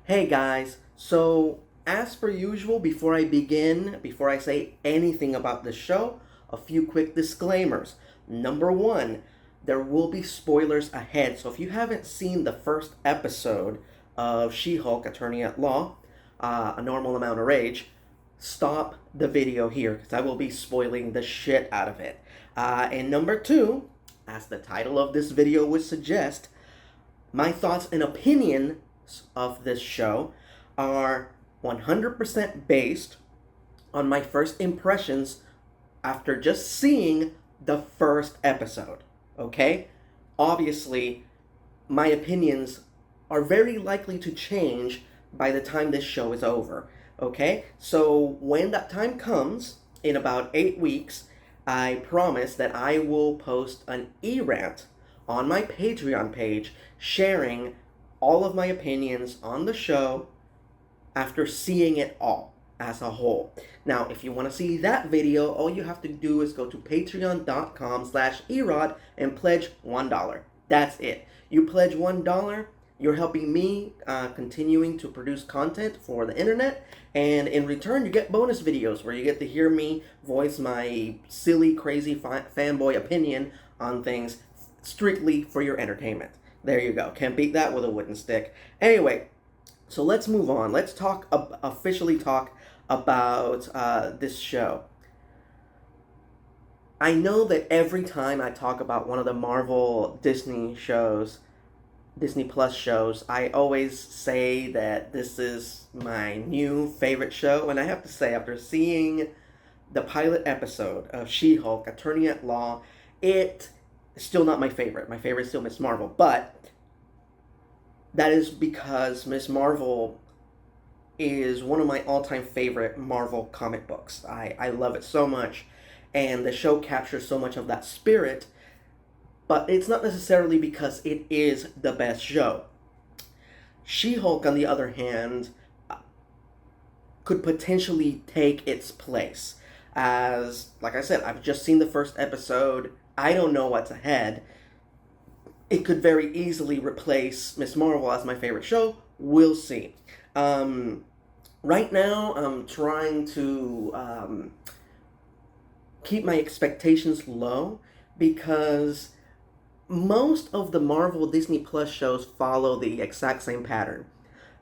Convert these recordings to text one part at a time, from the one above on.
Hey guys, so as per usual, before I begin, before I say anything about the show, a few quick disclaimers. Number one, there will be spoilers ahead, so if you haven't seen the first episode of She-Hulk Attorney at Law, A Normal Amount of Rage, stop the video here because I will be spoiling the shit out of it. And number two, as the title of this video would suggest, my thoughts and opinions of this show are 100% based on my first impressions after just seeing the first episode. Okay? Obviously, my opinions are very likely to change by the time this show is over. Okay? So when that time comes, in about 8 weeks, I promise that I will post an e-rant on my Patreon page sharing all of my opinions on the show after seeing it all as a whole. Now, if you want to see that video, all you have to do is go to patreon.com/erod and pledge $1. That's it. You pledge $1, you're helping me continuing to produce content for the internet, and in return you get bonus videos where you get to hear me voice my silly, crazy fanboy opinion on things strictly for your entertainment. There you go. Can't beat that with a wooden stick. Anyway, so let's move on. Let's officially talk about this show. I know that every time I talk about one of the Marvel Disney shows, Disney Plus shows, I always say that this is my new favorite show. And I have to say, after seeing the pilot episode of She-Hulk, Attorney at Law, it is still not my favorite. My favorite is still Miss Marvel. But that is because Miss Marvel is one of my all-time favorite Marvel comic books. I love it so much. And the show captures so much of that spirit. But it's not necessarily because it is the best show. She-Hulk, on the other hand, could potentially take its place. As, like I said, I've just seen the first episode. I don't know what's ahead. It could very easily replace Miss Marvel as my favorite show. We'll see. Right now, I'm trying to keep my expectations low because most of the Marvel Disney Plus shows follow the exact same pattern.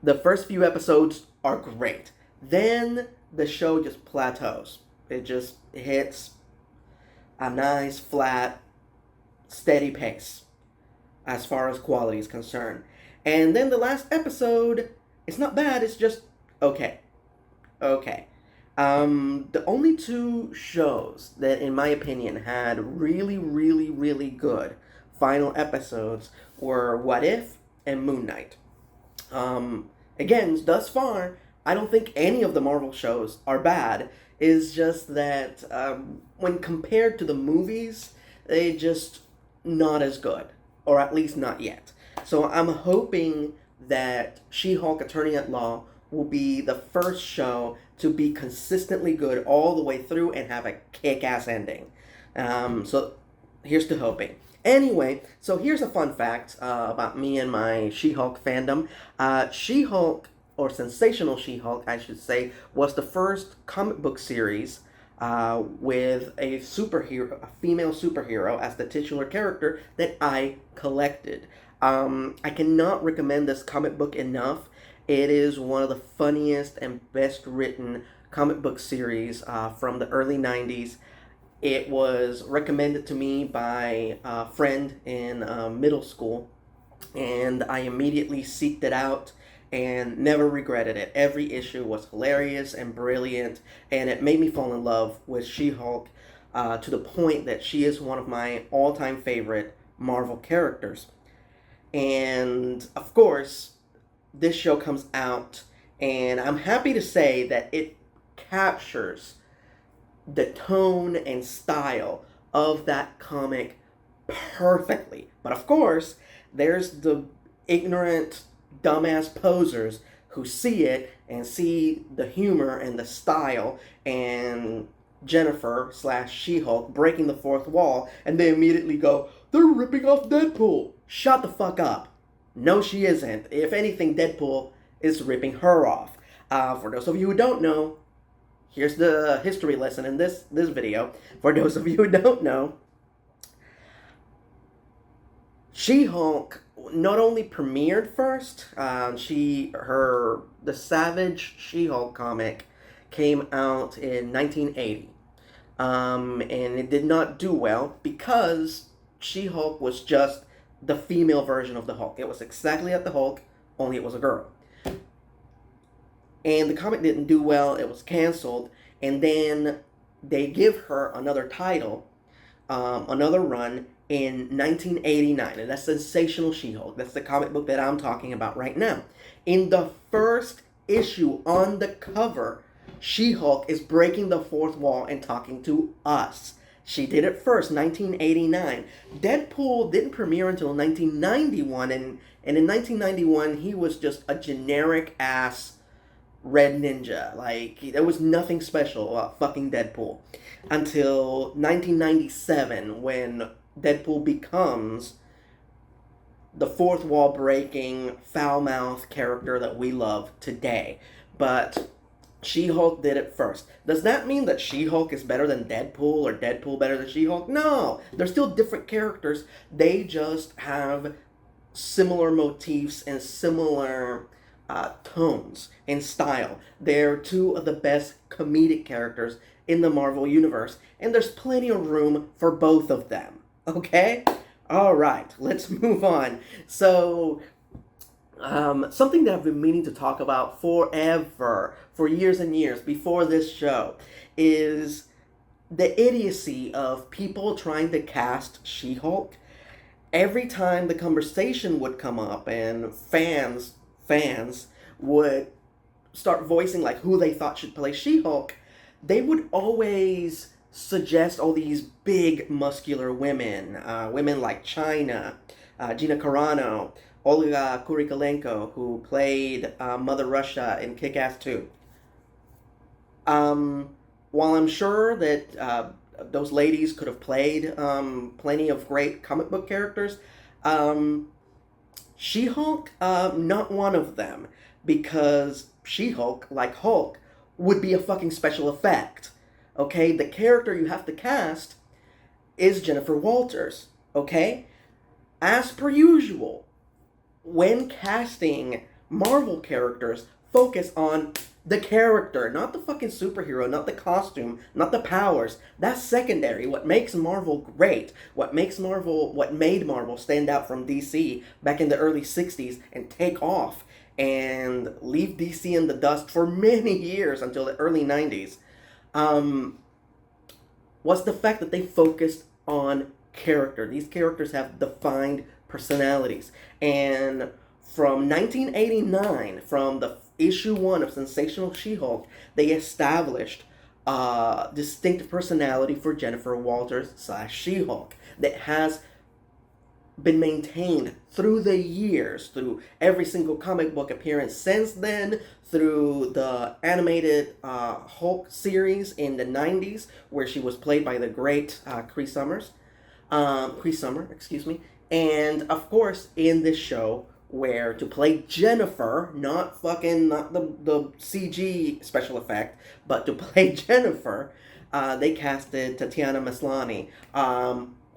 The first few episodes are great. Then the show just plateaus. It just hits a nice, flat, steady pace as far as quality is concerned. And then the last episode, it's not bad, it's just okay. Okay. The only two shows that, in my opinion, had really, really, really good final episodes were What If and Moon Knight. Again, thus far, I don't think any of the Marvel shows are bad. It's just that when compared to the movies, they just not as good, or at least not yet. So I'm hoping that She-Hulk Attorney at Law will be the first show to be consistently good all the way through and have a kick-ass ending. So here's to hoping. Anyway, so here's a fun fact about me and my She-Hulk fandom. She-Hulk, or Sensational She-Hulk, I should say, was the first comic book series with a superhero, a female superhero, as the titular character that I collected. I cannot recommend this comic book enough. It is one of the funniest and best written comic book series from the early 90s. It was recommended to me by a friend in middle school, and I immediately seeked it out and never regretted it. Every issue was hilarious and brilliant, and it made me fall in love with She-Hulk to the point that she is one of my all-time favorite Marvel characters. And, of course, this show comes out, and I'm happy to say that it captures the tone and style of that comic perfectly. But of course, there's the ignorant, dumbass posers who see it and see the humor and the style and Jennifer slash She-Hulk breaking the fourth wall, and they immediately go, "They're ripping off Deadpool." Shut the fuck up. No, she isn't. If anything, Deadpool is ripping her off. For those of you who don't know, here's the history lesson in this video. For those of you who don't know, She-Hulk not only premiered first, the Savage She-Hulk comic came out in 1980, and it did not do well because She-Hulk was just the female version of the Hulk. It was exactly like the Hulk, only it was a girl. And the comic didn't do well. It was canceled, and then they give her another title, another run in 1989, and that's Sensational She-Hulk. That's the comic book that I'm talking about right now. In the first issue, on the cover, She-Hulk is breaking the fourth wall and talking to us. She did it first, 1989. Deadpool didn't premiere until 1991, and in 1991, he was just a generic-ass Red Ninja. Like, there was nothing special about fucking Deadpool. Until 1997, when Deadpool becomes the fourth wall breaking, foul mouthed character that we love today. But She-Hulk did it first. Does that mean that She-Hulk is better than Deadpool or Deadpool better than She-Hulk? No! They're still different characters. They just have similar motifs and similar tones and style. They're two of the best comedic characters in the Marvel Universe, and there's plenty of room for both of them. Okay? Alright, let's move on. So, something that I've been meaning to talk about forever, for years and years, before this show, is the idiocy of people trying to cast She-Hulk. Every time the conversation would come up and fans would start voicing like who they thought should play She-Hulk, they would always suggest all these big muscular women, women like China, Gina Carano, Olga Kurylenko, who played Mother Russia in Kick-Ass 2. While I'm sure that those ladies could have played plenty of great comic book characters, She-Hulk, not one of them, because She-Hulk, like Hulk, would be a fucking special effect. Okay? The character you have to cast is Jennifer Walters. Okay? As per usual, when casting Marvel characters, focus on the character, not the fucking superhero, not the costume, not the powers. That's secondary. What makes Marvel great, what made Marvel stand out from DC back in the early 60s and take off and leave DC in the dust for many years until the early 90s, was the fact that they focused on character. These characters have defined personalities. And from 1989, from the issue 1 of Sensational She-Hulk, they established a distinct personality for Jennifer Walters / She-Hulk that has been maintained through the years, through every single comic book appearance since then, through the animated Hulk series in the 90s, where she was played by the great Cree Summer, and of course in this show, where to play Jennifer, not the CG special effect, but to play Jennifer, they casted Tatiana Maslany,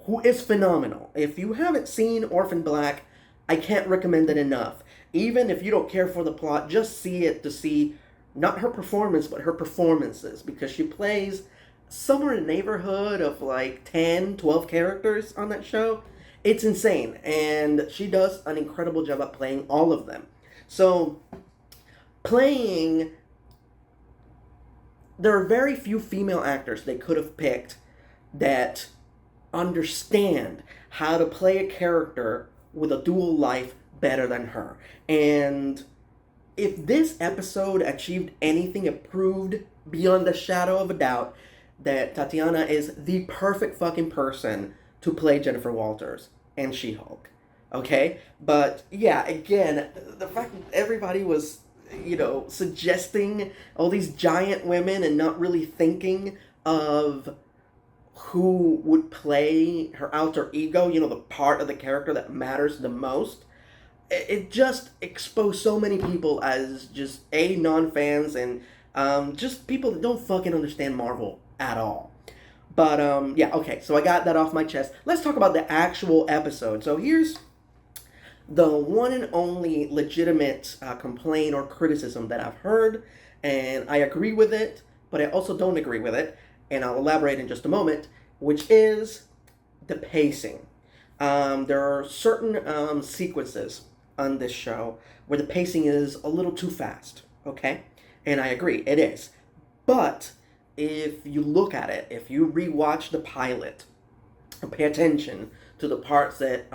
who is phenomenal. If you haven't seen Orphan Black, I can't recommend it enough. Even if you don't care for the plot, just see it to see not her performance, but her performances, because she plays somewhere in the neighborhood of like 10, 12 characters on that show. It's insane, and she does an incredible job at playing all of them. So, there are very few female actors they could have picked that understand how to play a character with a dual life better than her. And if this episode achieved anything, it proved beyond a shadow of a doubt that Tatiana is the perfect fucking person to play Jennifer Walters and She-Hulk. Okay? But yeah, again, the fact that everybody was, suggesting all these giant women and not really thinking of who would play her alter ego, the part of the character that matters the most, it just exposed so many people as just non-fans and just people that don't fucking understand Marvel at all. But yeah, okay, so I got that off my chest. Let's talk about the actual episode. So here's the one and only legitimate complaint or criticism that I've heard, and I agree with it, but I also don't agree with it, and I'll elaborate in just a moment, which is the pacing. There are certain sequences on this show where the pacing is a little too fast, okay? And I agree, it is. But if you look at it, if you rewatch the pilot, and pay attention to the parts that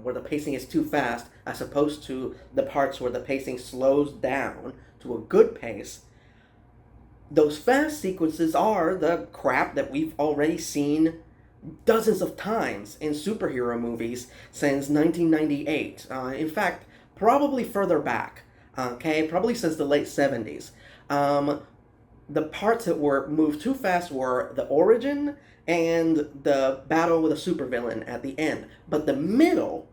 where the pacing is too fast, as opposed to the parts where the pacing slows down to a good pace, those fast sequences are the crap that we've already seen dozens of times in superhero movies since 1998. In fact, probably further back, okay, probably since the late 70s. The parts that were moved too fast were the origin and the battle with a supervillain at the end. But the middle,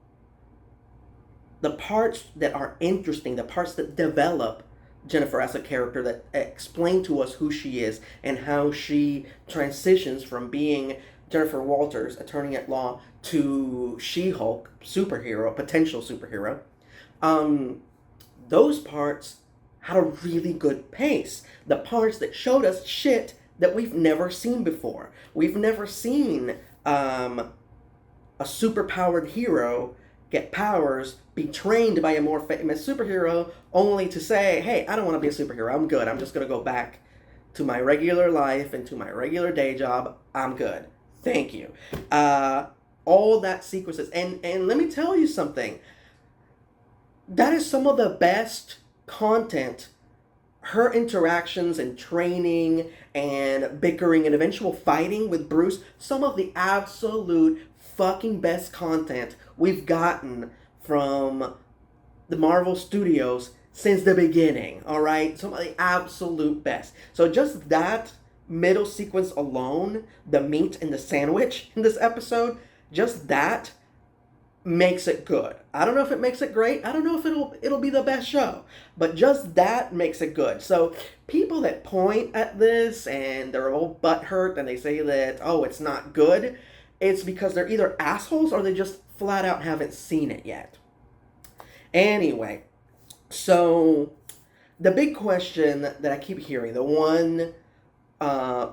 the parts that are interesting, the parts that develop Jennifer as a character, that explain to us who she is and how she transitions from being Jennifer Walters, attorney at law, to She-Hulk, superhero, potential superhero. Those parts had a really good pace. The parts that showed us shit that we've never seen before. We've never seen a superpowered hero get powers, be trained by a more famous superhero, only to say, hey, I don't want to be a superhero. I'm good. I'm just going to go back to my regular life and to my regular day job. I'm good. Thank you. All that sequences. And let me tell you something. That is some of the best content. Her interactions and training and bickering and eventual fighting with Bruce, some of the absolute fucking best content we've gotten from the Marvel Studios since the beginning, alright? Some of the absolute best. So just that middle sequence alone, the meat and the sandwich in this episode, just that makes it good. I don't know if it makes it great. I don't know if it'll be the best show, but just that makes it good. So people that point at this and they're all butthurt and they say that, oh, it's not good, it's because they're either assholes or they just flat out haven't seen it yet. Anyway, so the big question that I keep hearing, the one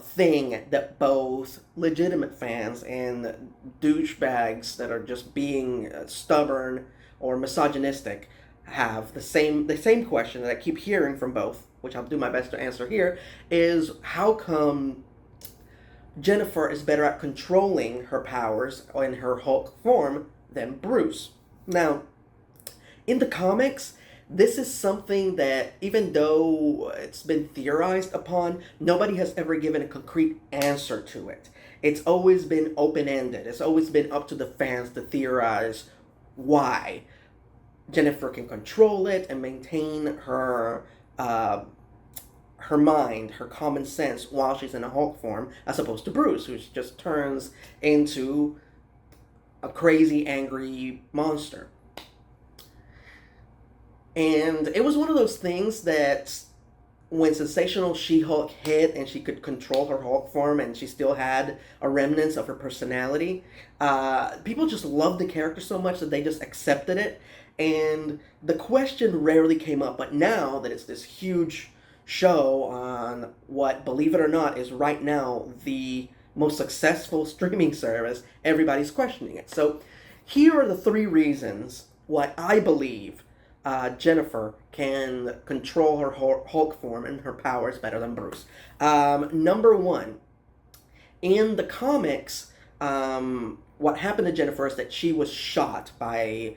thing that both legitimate fans and douchebags that are just being stubborn or misogynistic have, the same question that I keep hearing from both, which I'll do my best to answer here, is how come Jennifer is better at controlling her powers in her Hulk form than Bruce? Now, in the comics, this is something that, even though it's been theorized upon, nobody has ever given a concrete answer to it. It's always been open-ended. It's always been up to the fans to theorize why Jennifer can control it and maintain her her mind, her common sense while she's in a Hulk form, as opposed to Bruce, who just turns into a crazy, angry monster. And it was one of those things that when Sensational She-Hulk hit and she could control her Hulk form and she still had a remnants of her personality, people just loved the character so much that they just accepted it. And the question rarely came up, but now that it's this huge show on what, believe it or not, is right now the most successful streaming service, everybody's questioning it. So here are the 3 reasons why I believe Jennifer can control her Hulk form and her powers better than Bruce. Number 1, in the comics, what happened to Jennifer is that she was shot by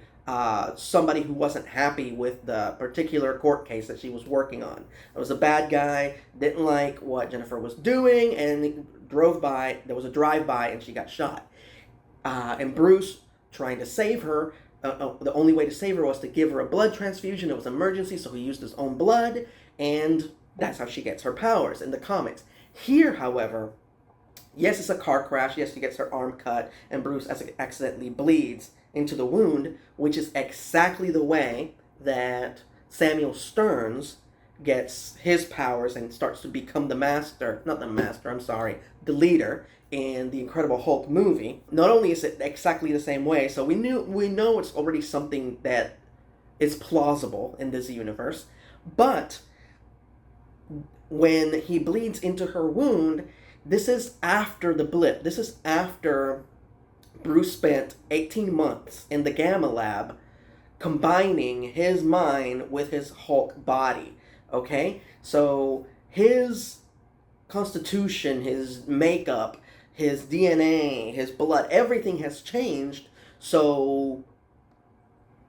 somebody who wasn't happy with the particular court case that she was working on. It was a bad guy, didn't like what Jennifer was doing, and drove by. There was a drive-by, and she got shot. And Bruce, trying to save her, the only way to save her was to give her a blood transfusion. It was an emergency, so he used his own blood, and that's how she gets her powers in the comics. Here, however, yes, it's a car crash. Yes, she gets her arm cut, and Bruce accidentally bleeds into the wound, which is exactly the way that Samuel Stearns gets his powers and starts to become the master, not the master, I'm sorry, the leader in the Incredible Hulk movie. Not only is it exactly the same way, so we know it's already something that is plausible in this universe, but when he bleeds into her wound, this is after the blip. This is after Bruce spent 18 months in the Gamma Lab combining his mind with his Hulk body. Okay? So his constitution, his makeup, his DNA, his blood, everything has changed so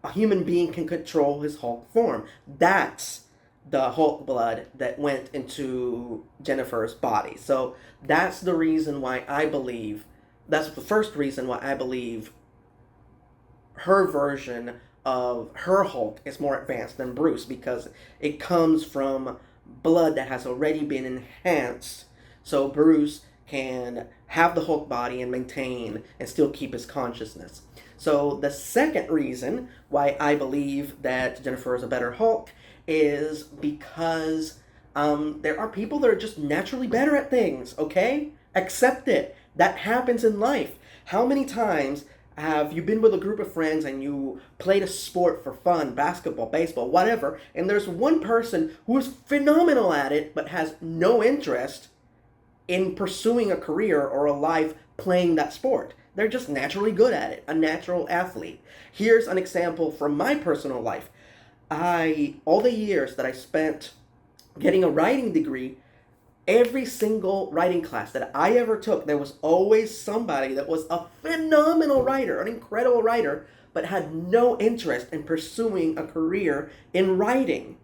a human being can control his Hulk form. That's the Hulk blood that went into Jennifer's body. So that's the reason why I believe, that's the first reason why I believe her version of her Hulk is more advanced than Bruce, because it comes from blood that has already been enhanced. So Bruce can have the Hulk body and maintain and still keep his consciousness. So the second reason why I believe that Jennifer is a better Hulk is because there are people that are just naturally better at things, okay? Accept it. That happens in life. How many times have you been with a group of friends and you played a sport for fun, basketball, baseball, whatever, and there's one person who is phenomenal at it but has no interest in pursuing a career or a life playing that sport? They're just naturally good at it, a natural athlete. Here's an example from my personal life. All the years that I spent getting a writing degree, every single writing class that I ever took, there was always somebody that was a phenomenal writer, an incredible writer, but had no interest in pursuing a career in writing.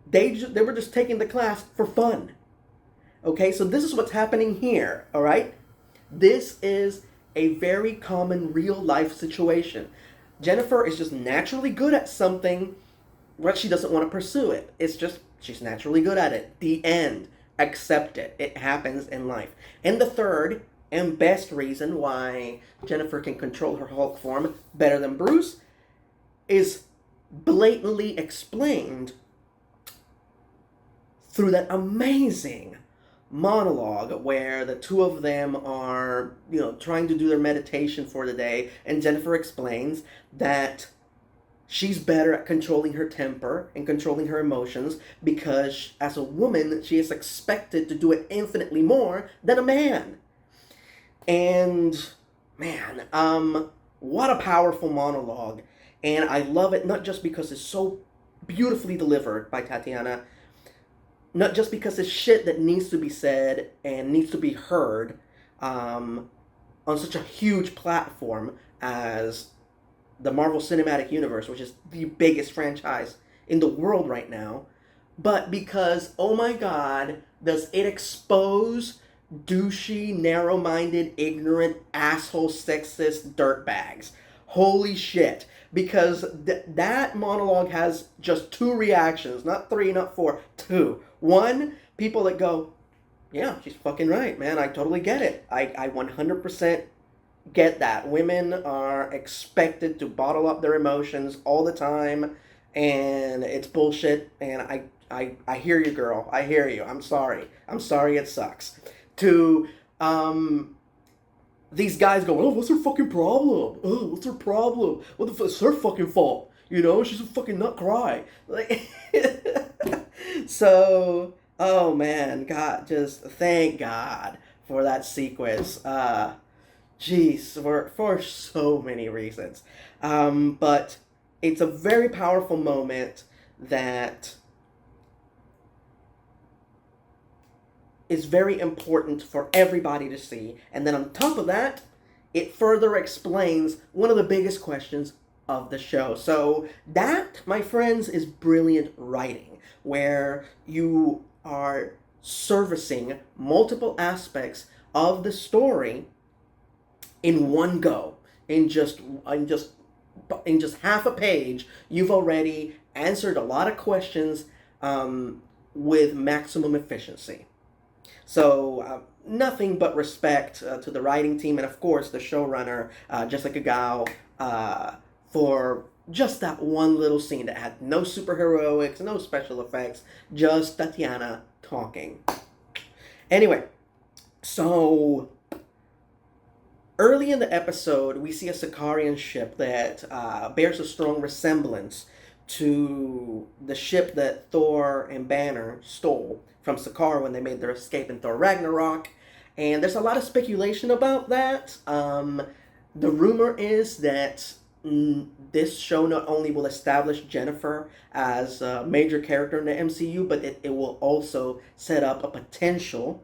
They were just taking the class for fun. Okay, so this is what's happening here, all right? This is a very common real life situation. Jennifer is just naturally good at something, but she doesn't want to pursue it. It's just, she's naturally good at it. The end. Accept it. It happens in life. And the third and best reason why Jennifer can control her Hulk form better than Bruce is blatantly explained through that amazing monologue where the two of them are, trying to do their meditation for the day, and Jennifer explains that she's better at controlling her temper and controlling her emotions because as a woman, she is expected to do it infinitely more than a man. And man, what a powerful monologue. And I love it not just because it's so beautifully delivered by Tatiana, not just because it's shit that needs to be said and needs to be heard on such a huge platform as the Marvel Cinematic Universe, which is the biggest franchise in the world right now, but because, oh my god, does it expose douchey, narrow-minded, ignorant, asshole, sexist dirtbags. Holy shit. Because that monologue has just two reactions, not three, not four, two. One, people that go, yeah, she's fucking right, man, I totally get it. I 100% get that. Women are expected to bottle up their emotions all the time, and it's bullshit, and I hear you, girl. I hear you. I'm sorry. It sucks. To, these guys go, oh, what's her fucking problem? Oh, what's her problem? What the fuck? It's her fucking fault. She's a fucking nut cry. Like, so, oh man, God, just thank God for that sequence. Jeez, for so many reasons. But it's a very powerful moment that is very important for everybody to see. And then on top of that, it further explains one of the biggest questions of the show. So that, my friends, is brilliant writing, where you are servicing multiple aspects of the story in one go. In just half a page, you've already answered a lot of questions with maximum efficiency. So nothing but respect to the writing team and, of course, the showrunner, Jessica Gao, for just that one little scene that had no superheroics, no special effects, just Tatiana talking. Anyway, so early in the episode, we see a Sicarian ship that bears a strong resemblance to the ship that Thor and Banner stole from Sakaar when they made their escape in Thor Ragnarok. And there's a lot of speculation about that. The rumor is that this show not only will establish Jennifer as a major character in the MCU, but it will also set up a potential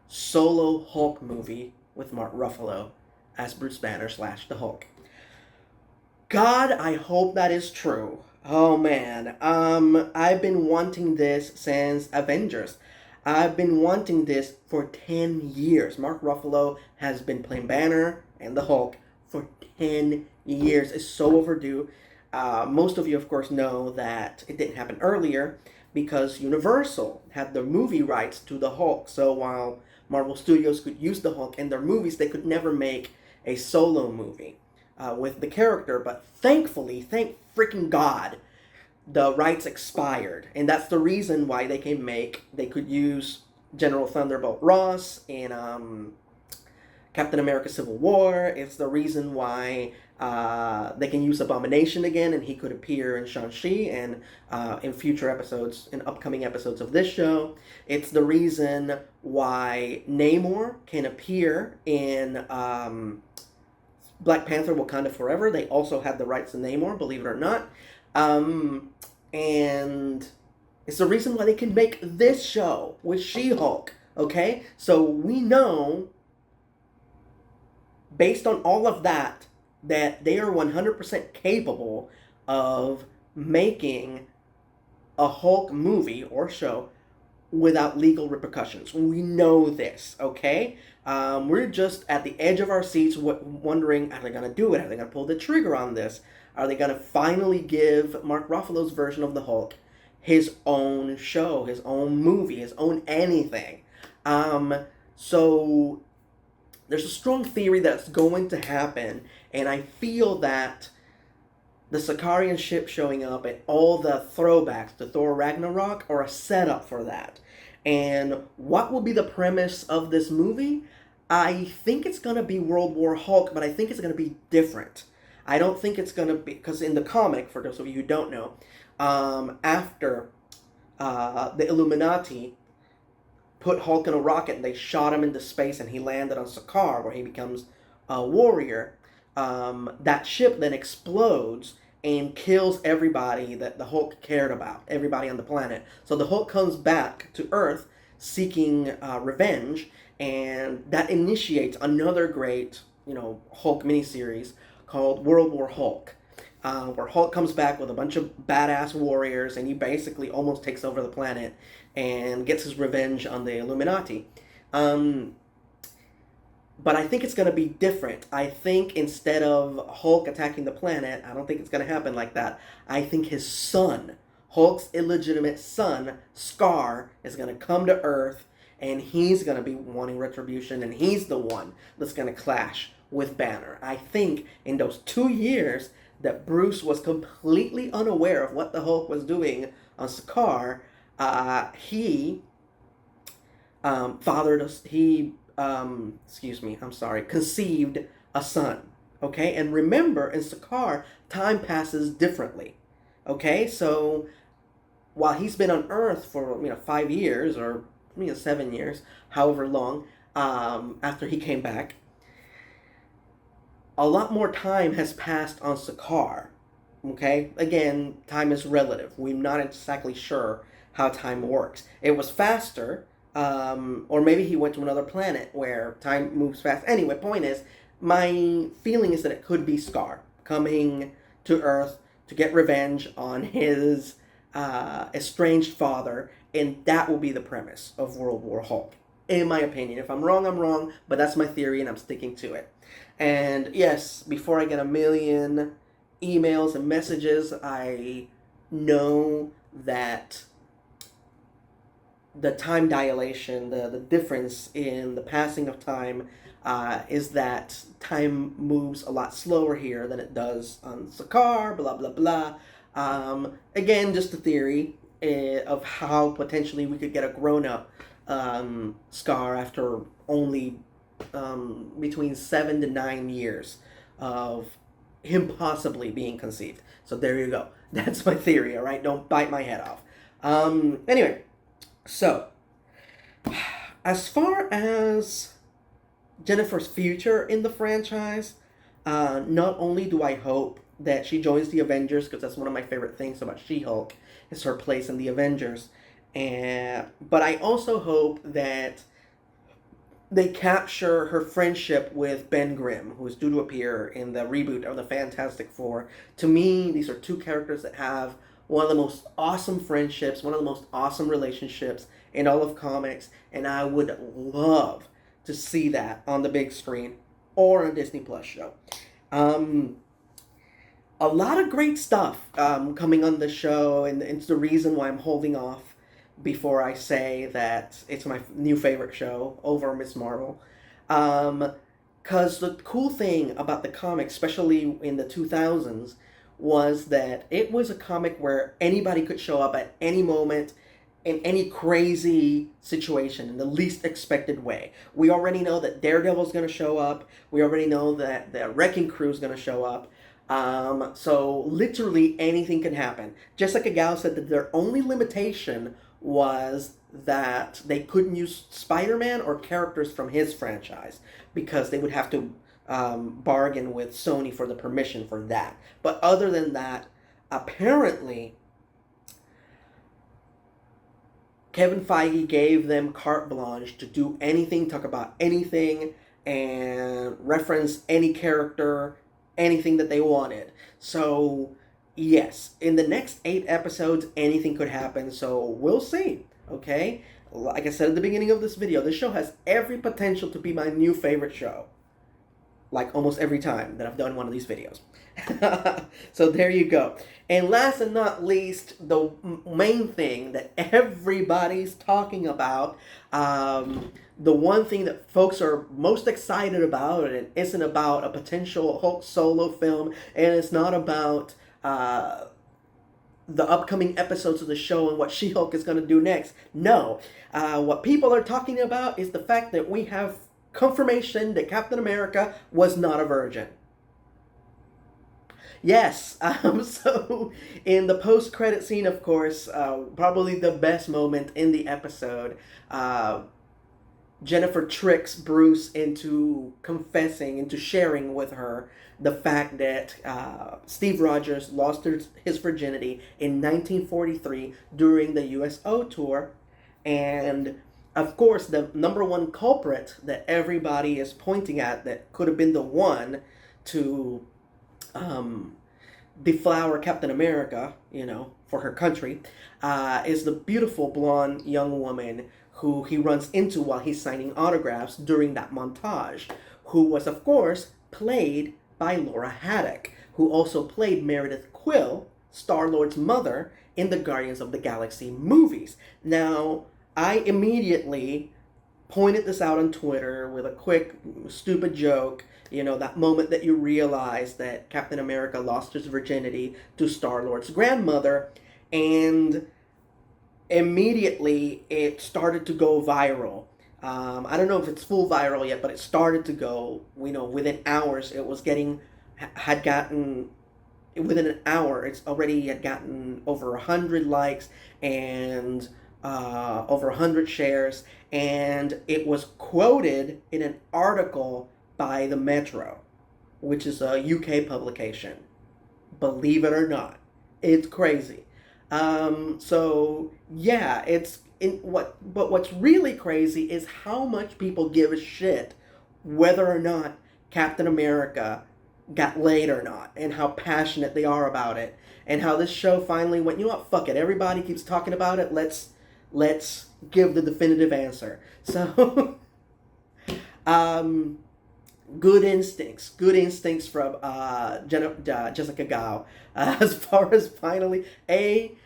solo Hulk movie with Mark Ruffalo as Bruce Banner / the Hulk. God, I hope that is true. Oh man, I've been wanting this since Avengers. I've been wanting this for 10 years. Mark Ruffalo has been playing Banner and the Hulk for 10 years. It's so overdue. Most of you, of course, know that it didn't happen earlier because Universal had the movie rights to the Hulk. So while Marvel Studios could use the Hulk in their movies, they could never make a solo movie with the character. But thankfully, thank freaking God, the rights expired, and that's the reason why they could use General Thunderbolt Ross in Captain America Civil War. It's the reason why they can use Abomination again, and he could appear in Shang-Chi and in future episodes, in upcoming episodes of this show. It's the reason why Namor can appear in Black Panther Wakanda Forever. They also had the rights to Namor, believe it or not. And it's the reason why they can make this show with She-Hulk, okay? So we know, based on all of that, that they are 100% capable of making a Hulk movie or show without legal repercussions. We know this, okay? We're just at the edge of our seats wondering, are they going to do it? Are they going to pull the trigger on this? Are they going to finally give Mark Ruffalo's version of the Hulk his own show, his own movie, his own anything? So there's a strong theory that's going to happen, and I feel that the Sicarian ship showing up and all the throwbacks to Thor Ragnarok are a setup for that. And what will be the premise of this movie? I think it's going to be World War Hulk, but I think it's going to be different. I don't think it's going to be, because in the comic, for those of you who don't know, after the Illuminati put Hulk in a rocket and they shot him into space and he landed on Sakaar where he becomes a warrior, that ship then explodes and kills everybody that the Hulk cared about, everybody on the planet. So the Hulk comes back to Earth seeking revenge, and that initiates another great, Hulk miniseries called World War Hulk, where Hulk comes back with a bunch of badass warriors, and he basically almost takes over the planet and gets his revenge on the Illuminati. But I think it's going to be different. I think instead of Hulk attacking the planet, I don't think it's going to happen like that. I think his son, Hulk's illegitimate son, Scar, is going to come to Earth, and he's going to be wanting retribution, and he's the one that's going to clash with Banner. I think in those 2 years that Bruce was completely unaware of what the Hulk was doing on Sakaar, he conceived a son. Okay, and remember, in Sakaar, time passes differently. Okay, so while he's been on Earth for 5 years or 7 years, however long, after he came back, a lot more time has passed on Sakaar. Okay, again, time is relative. We're not exactly sure how time works. It was faster, or maybe he went to another planet where time moves fast. Anyway, point is, my feeling is that it could be Scar coming to Earth to get revenge on his estranged father, and that will be the premise of World War Hulk, in my opinion. If I'm wrong, I'm wrong, but that's my theory, and I'm sticking to it. And yes, before I get a million emails and messages, I know that the time dilation, the difference in the passing of time, is that time moves a lot slower here than it does on Sakaar, blah, blah, blah. Again, just a theory of how potentially we could get a grown up Scar after only between 7 to 9 years of him possibly being conceived. So there you go. That's my theory, all right? Don't bite my head off. Anyway, so as far as Jennifer's future in the franchise, not only do I hope that she joins the Avengers, because that's one of my favorite things about She-Hulk, is her place in the Avengers, but I also hope that they capture her friendship with Ben Grimm, who is due to appear in the reboot of the Fantastic Four. To me, these are two characters that have one of the most awesome friendships, one of the most awesome relationships in all of comics, and I would love to see that on the big screen or a Disney Plus show. A lot of great stuff coming on the show, and it's the reason why I'm holding off before I say that it's my new favorite show over Miss Marvel. Because the cool thing about the comic, especially in the 2000s, was that it was a comic where anybody could show up at any moment in any crazy situation in the least expected way. We already know that Daredevil's going to show up. We already know that the Wrecking Crew's going to show up. So literally anything can happen. Jessica Gao said that their only limitation was that they couldn't use Spider-Man or characters from his franchise because they would have to bargain with Sony for the permission for that. But other than that, apparently Kevin Feige gave them carte blanche to do anything, talk about anything, and reference any character, anything that they wanted. So, yes, in the next 8 episodes, anything could happen, so we'll see, okay? Like I said at the beginning of this video, this show has every potential to be my new favorite show. Like almost every time that I've done one of these videos. So there you go. And last and not least, the main thing that everybody's talking about, the one thing that folks are most excited about, and it isn't about a potential Hulk solo film, and it's not about the upcoming episodes of the show and what She-Hulk is going to do next. No. What people are talking about is the fact that we have confirmation that Captain America was not a virgin. Yes, so in the post-credit scene, of course, probably the best moment in the episode, Jennifer tricks Bruce into confessing, into sharing with her the fact that Steve Rogers lost his virginity in 1943 during the USO tour, and of course, the number one culprit that everybody is pointing at that could have been the one to deflower Captain America, for her country, is the beautiful blonde young woman who he runs into while he's signing autographs during that montage, who was, of course, played by Laura Haddock, who also played Meredith Quill, Star-Lord's mother, in the Guardians of the Galaxy movies. Now, I immediately pointed this out on Twitter with a quick, stupid joke. That moment that you realize that Captain America lost his virginity to Star-Lord's grandmother, and immediately it started to go viral. I don't know if it's full viral yet, but it started to go, within hours. Within an hour, it's already had gotten over 100 likes and over 100 shares, and it was quoted in an article by the Metro, which is a UK publication. Believe it or not, it's crazy. So yeah, but what's really crazy is how much people give a shit whether or not Captain America got laid or not, and how passionate they are about it, and how this show finally went, you know what, fuck it, everybody keeps talking about it, let's give the definitive answer. So good instincts from Jessica Gao, as far as finally A,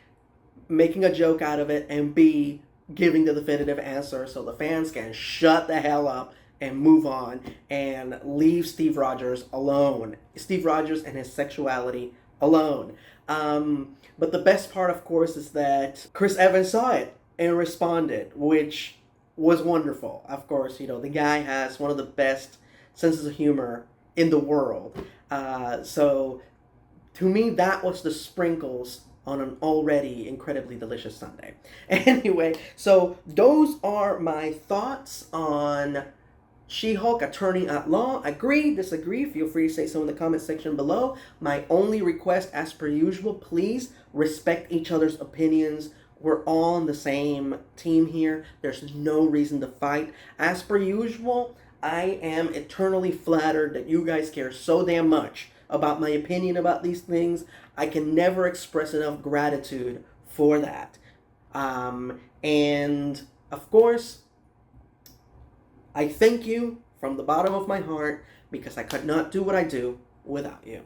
making a joke out of it, and B, giving the definitive answer so the fans can shut the hell up and move on and leave Steve Rogers alone. Steve Rogers and his sexuality alone. But the best part, of course, is that Chris Evans saw it and responded, which was wonderful. Of course, the guy has one of the best senses of humor in the world. So to me, that was the sprinkles on an already incredibly delicious Sunday. Anyway, so those are my thoughts on She-Hulk Attorney at Law. Agree, disagree, feel free to say so in the comment section below. My only request, as per usual, please respect each other's opinions. We're all on the same team here. There's no reason to fight. As per usual, I am eternally flattered that you guys care so damn much about my opinion about these things. I can never express enough gratitude for that. And of course, I thank you from the bottom of my heart because I could not do what I do without you.